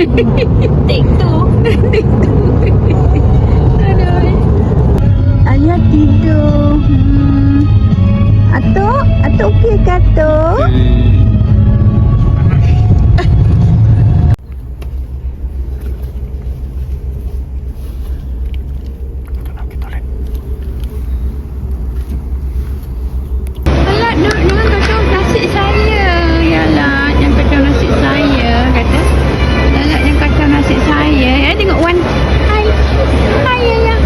Take two. Aduh. Ayah tidur. Atuk okey ke Atuk? Alah, jangan kacau nasi saya. Yalah, jangan kacau nasi saya. Kata, alah, jangan kacau nasi saya. Tengok Wan. Hai. Hai, Ayah.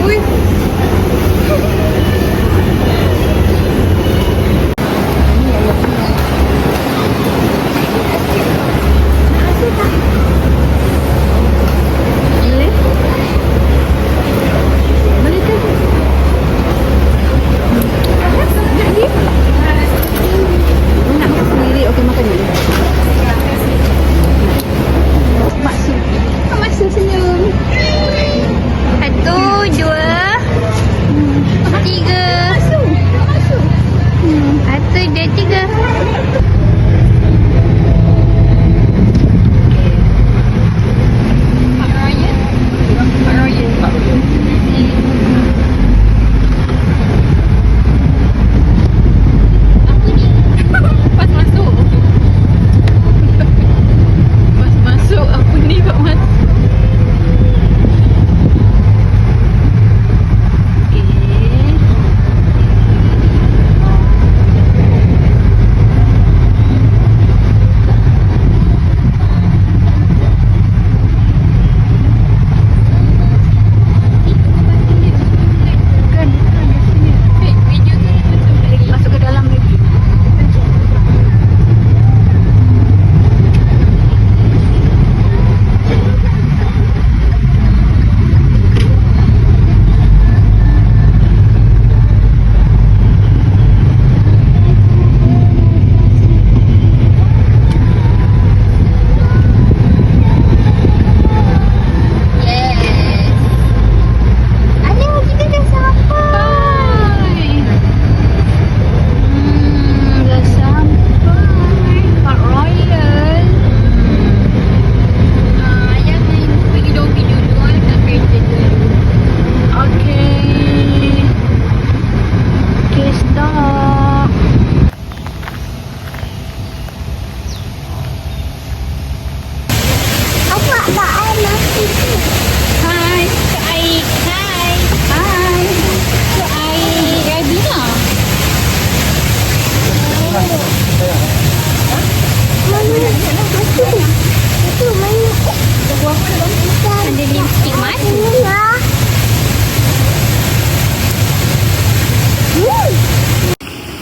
Ui.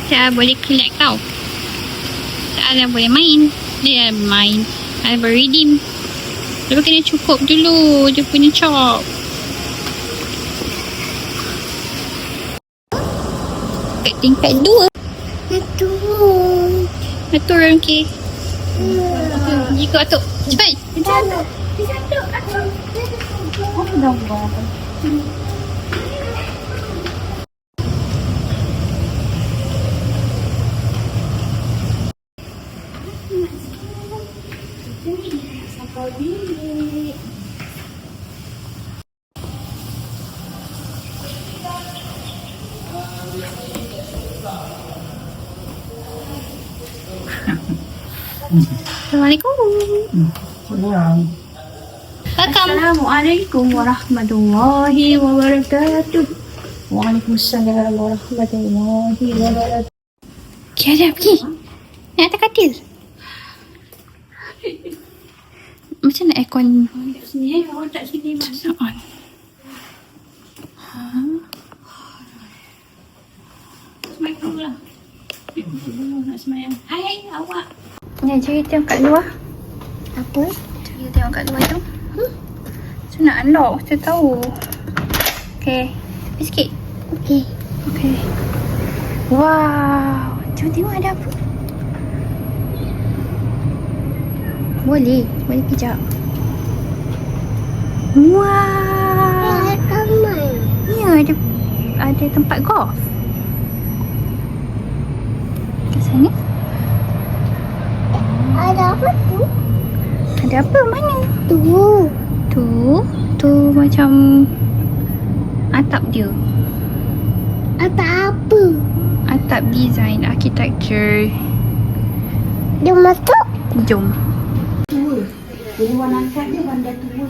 Saya boleh collect tau. Saya boleh main. Dia main. Saya boleh redeem. Tapi kena cukup dulu dia punya chop. Kat tingkat 2. Atur okey. Jika Atuk. Cepat. Atuk. Assalamualaikum. Assalamualaikum warahmatullahi wabarakatuh. Waalaikumsalam warahmatullahi wabarakatuh. Kiara pergi. Nak atas katil. Macam nak aircon sini? Awak tak sini masuk on. Semayang lah. Nak semayang. Hai awak. Ni cari tengok kat luar. Apa? Cari tengok kat luar tu. Saya nak unlock. Saya tahu. Okay. Tepi sikit. Okay. Okay. Wow. Jom tengok ada apa. Boleh. Boleh kejap. Wow. Ya, ada ada tempat golf. Kat sana. Ada apa tu? Ada apa? Mana? Tu. Tu macam atap dia. Ada apa? Atap design architecture. Dia masuk? Jom. Jadi warna angkat dia warna tua.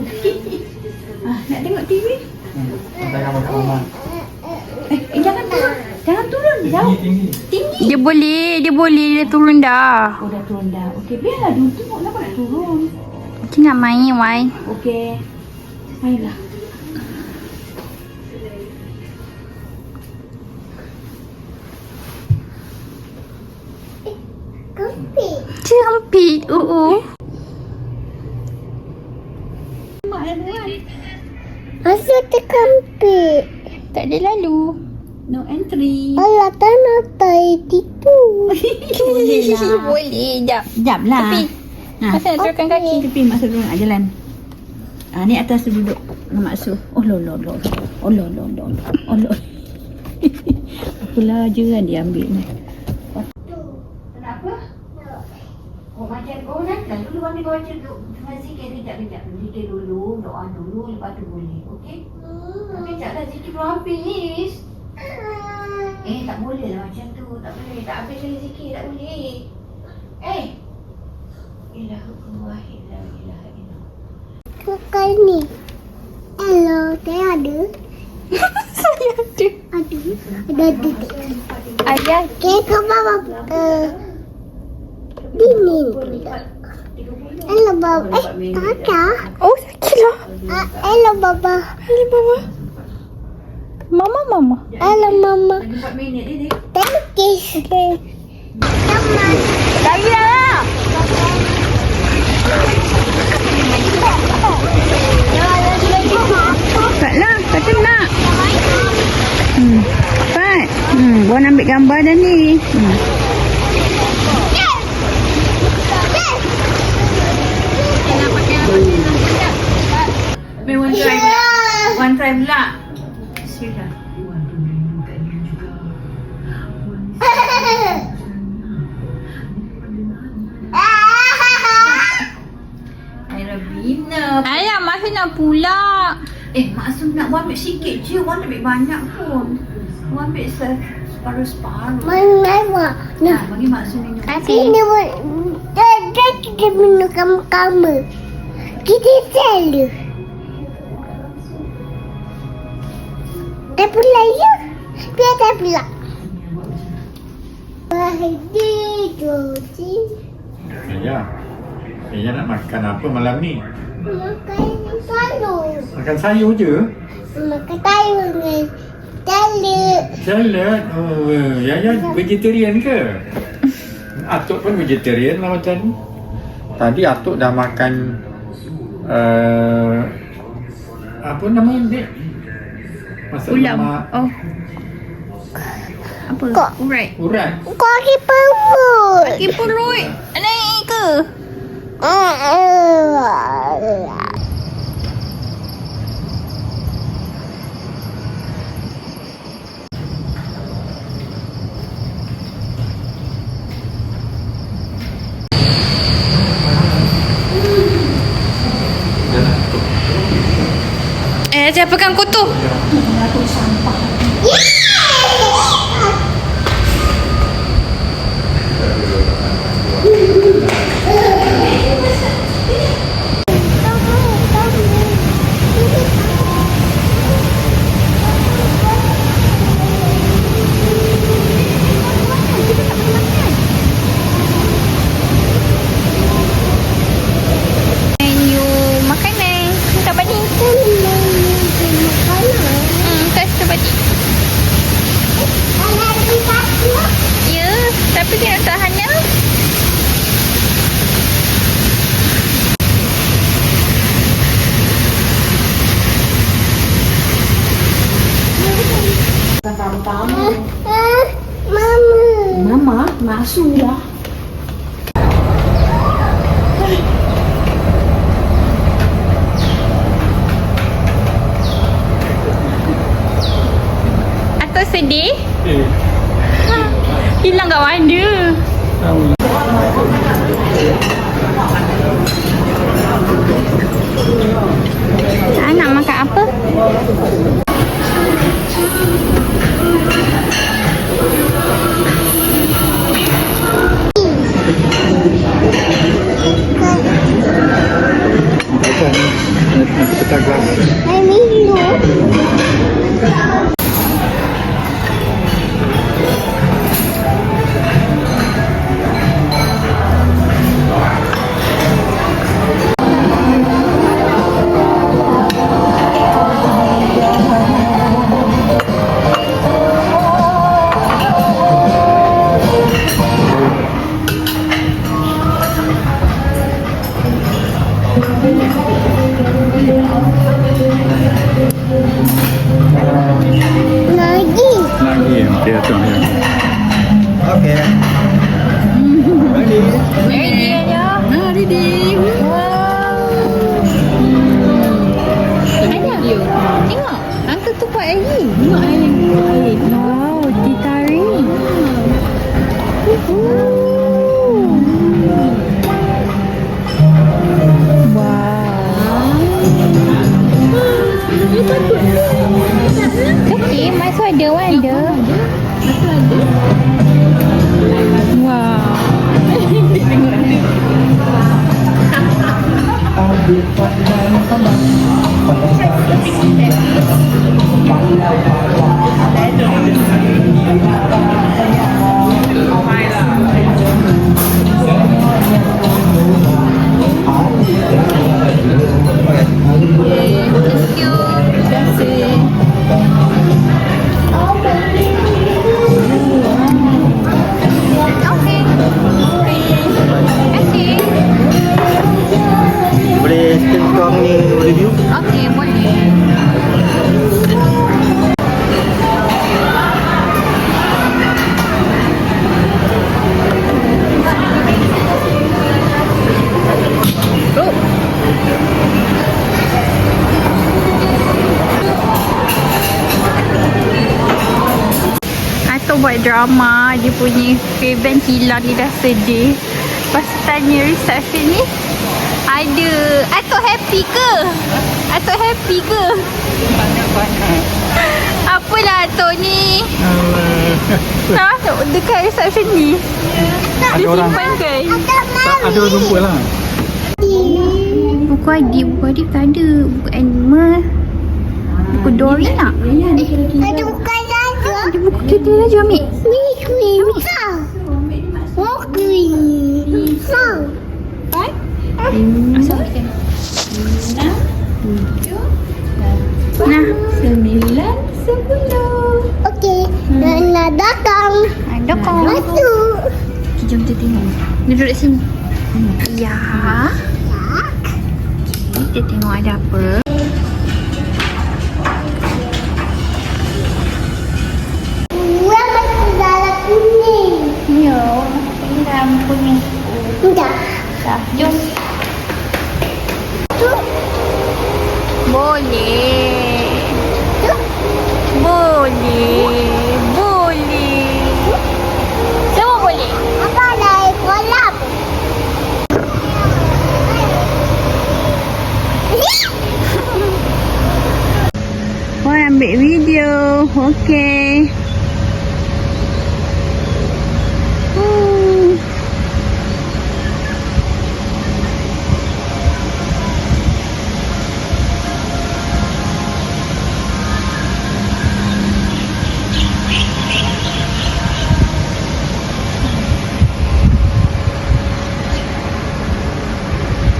Nak tengok TV? Jangan makan mama. Jangan turun. Jangan turun. Jauh. Tinggi. Tinggi. Dia boleh dia turun dah. Oh, dah turun dah. Okey, biarlah dulu tengok kenapa nak turun. Kita nak main, Wai. Okey. Mainlah. Kempit. Sempit. Mak dah buat. Masuk tu kempit. Tak ada lalu. No entry. Allah tak nak tahu itu. Boleh lah. Boleh, jap. Sekejap lah. Tapi, Asal nak turunkan kaki. Tepi Mak Su duduk nak jalan. Ni atas tu duduk dengan Mak Su. Oh lo. Apalah je kan dia ambil ni. Kenapa? Oh macam kau nak dulu kau baca dulu. Zikir kejap. Zikir dulu, doa dulu, lepas tu boleh. Okey? Tapi taklah zikir belum habis. Tak boleh lah macam tu. Tak boleh. Tak habis lagi zikir. Tak boleh. Ilahullah la ilaha illallah. Kakak ni. Hello, saya ada. Saya ada. Ada. Ayah. Okay, kau bawa dinding pula. Hello, Baba. Kakak. Oh, sakit lah. Hello, Baba. Hello, Baba. Mama. Hello, Mama. Lagi 4 minit ni. Thank you. Okay. Teman. Lagi lah. Cepatlah, kata nak. Cepat. Buat ambil gambar dah ni. Main one try pula. Bismillah. Rabina. Ayah, masih nak pula. Mak Su nak buat ambil sikit je. Wan ambil banyak pun. Wan ambil separuh-separuh. Mama. Nah. Bagi Mak Su minum. Tapi dia kita minum kamu. Kita selalu. Dah pula ya? Biar dah pula. Saya nak makan apa malam ni? Makan sayur. Makan sayur je? Makan sayur ni. Salad. Salad? Oh, Yaya vegetarian ke? Atuk pun vegetarian lah macam ni. Tadi Atuk dah makan apa nama dia? Masak Ulam. lemak. Oh. Apa? Kok? Urat. Urat. Kau pergi perut. Kaki perut. Naik ke? Saya pegang kutu. Menu makanan. Tak balik. Tak sebalik. Ya, tapi kena tahan ya. Mama. Mak Su dah. sedih? Eh. Hilang kat mana? Nak makan apa? Nanti pecah gelas. I miss you. Lagi. Lagi. Okey, tu ya. Okey. Ready aja. Ready. Ada. Tengok. Uncle tu buat lagi. Tengok air. Wow, tea tarik. Okay, masuk ada wonder. Masuk ada. Wow. Tengok dia. Thank you. Terima kasih. Okay. Terima kasih. Boleh scan tuang ni review? Okay, boleh. Atau buat drama, dia punya Raven hilang, dia dah sedih. Lepas tu tanya reception ni, ada Atok happy ke? Atok happy ke? Apalah Atok ni? Ha? Dekat reception ni dia orang. simpan kan? Ada orang jumpa lah. Buku adik tak ada. Buku animal. Buku Dory nak? Ada bukan saja. Ada buku kita aja ambil. Queen. Oh, Queen. Song. Nah, 9, 10. Okey. Nak datang. ada kau. Masuk. Okay, jom kita tengok. Duduk kat sini. Ya. Kita tengok ada apa. Dua masuk dalam kuning. Ya, ini dalam kuning. Tidak. Dah, jom. Tu. Boleh. Boleh. Boleh. Semua boleh. Apa dah kolam? Puan ambil video. Okey.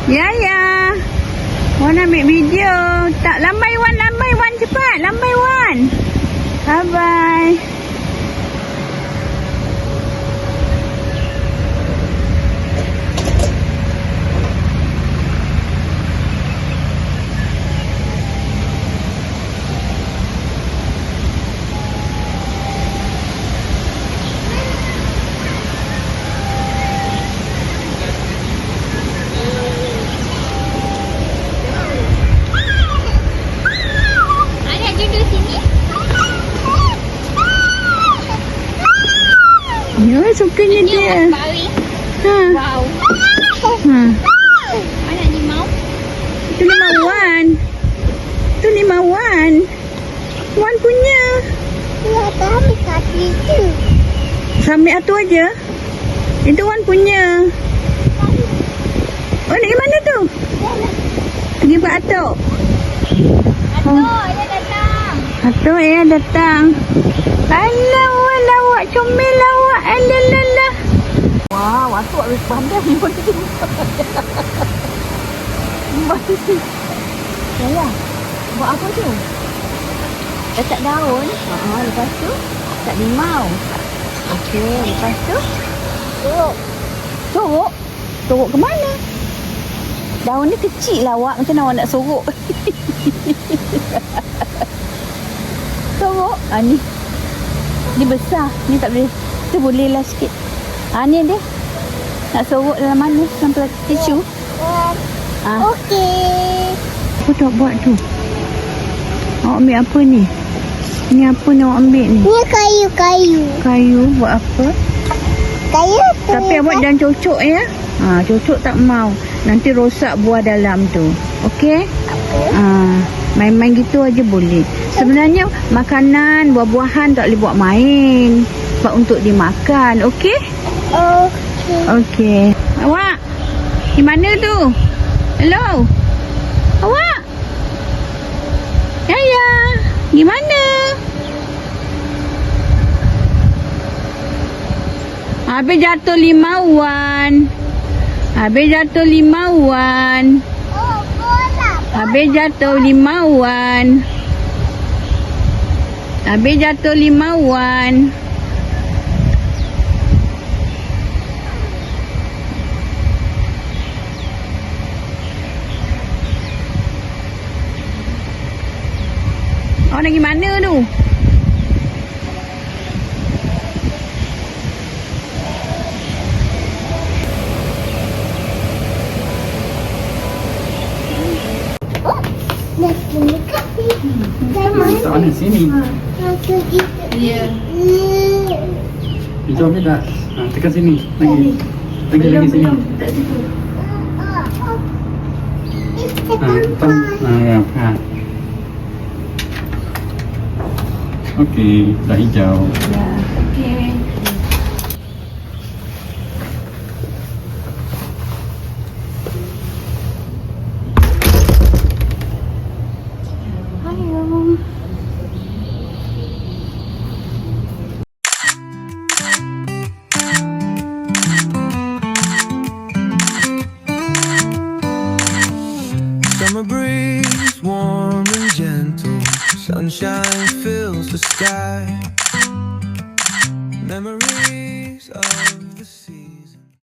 Ya, ya. Wan ambil video. Tak, lambai Wan cepat. Lambai Wan. Bye-bye. Ada duduk sini. Ya, sukanya dia. Ha. Wow. Ha. Mana limau? Itu lima Wan. Itu lima Wan. Wan punya. Ya, kami kat situ. Sambil tu aja. Itu Wan punya. Oh, nak pergi mana tu? Pergi buat atuk. Aduh, dia datang. Atuk ya datang. Alah, Wan lawak. Comel lawak. Alah. Wow, atuk habis pandai pun. Ya. Buat apa tu? Letak daun. Lepas tu letak limau. Okey, lepas tu sorok. Sorok ke mana? Daun ni kecil lah awak. Macam mana awak nak sorok? Sorok. Ni. Dia besar. Ni tak boleh. Tu boleh lah sikit. Ni dia. Nak sorok dalam mana? Dalam tisu. Okey. Apa tu awak buat tu? Awak ambil apa ni? Ni apa ni awak ambil ni? Ni kayu. Kayu buat apa? Kayu tu. Tapi awak jangan cocok ya. Cocok tak mau. Nanti rosak buah dalam tu. Okey? Main-main gitu aja boleh. Sebenarnya makanan, buah-buahan tak boleh buat main. Sebab untuk dimakan. Okey? Okey. Okey. Awak, di mana tu? Hello? Awak? Yaya, gimana? Habis jatuh limauan. Habis jatuh limauan. Oh, bola. Habis jatuh limauan. Habis jatuh limauan. Awak nak pergi mana tu? Nak pergi kafe. Tak mana sini. Nak pergi. Ya. Jom ni tak. Tekan sini. Lagi sini. Tam. Okey, dah hijau. Ya, okey. Ayo. Summer breeze, warm and gentle. Sunshine fills the sky. Memories of